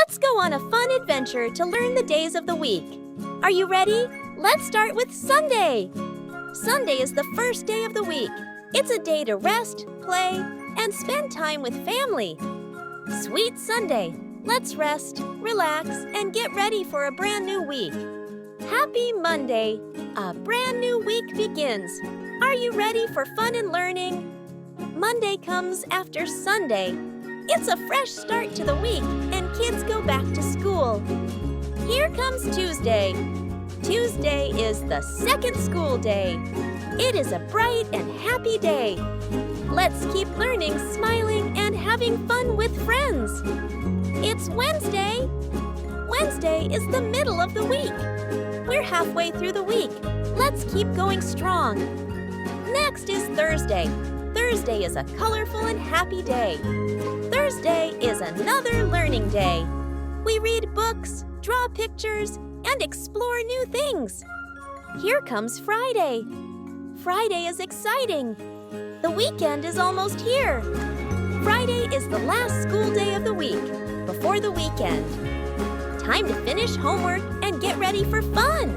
Let's go on a fun adventure to learn the days of the week. Are you ready? Let's start with Sunday. Sunday is the first day of the week. It's a day to rest, play, and spend time with family. Sweet Sunday. Let's rest, relax, and get ready for a brand new week. Happy Monday. A brand new week begins. Are you ready for fun and learning? Monday comes after Sunday. It's a fresh start to the week, and kids go back to school. Here comes Tuesday. Tuesday is the second school day. It is a bright and happy day. Let's keep learning, smiling, and having fun with friends. It's Wednesday. Wednesday is the middle of the week. We're halfway through the week. Let's keep going strong. Next is Thursday. Thursday is a colorful and happy day. Thursday is another learning day. We read books, draw pictures, and explore new things. Here comes Friday. Friday is exciting. The weekend is almost here. Friday is the last school day of the week, before the weekend. Time to finish homework and get ready for fun.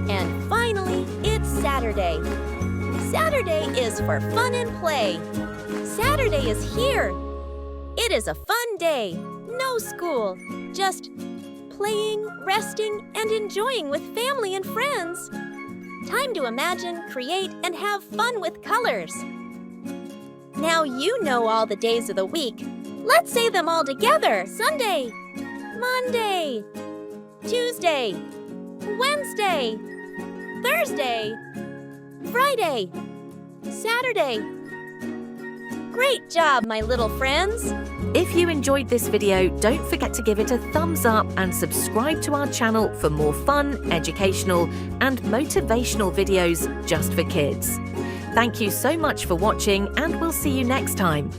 And finally, it's Saturday. Saturday is for fun and play. Saturday is here. It is a fun day. No school, just playing, resting, and enjoying with family and friends. Time to imagine, create, and have fun with colors. Now you know all the days of the week. Let's say them all together. Sunday, Monday, Tuesday, Wednesday, Thursday, Friday, Saturday. Great job, my little friends! If you enjoyed this video, don't forget to give it a thumbs up and subscribe to our channel for more fun, educational, and motivational videos just for kids. Thank you so much for watching, and we'll see you next time.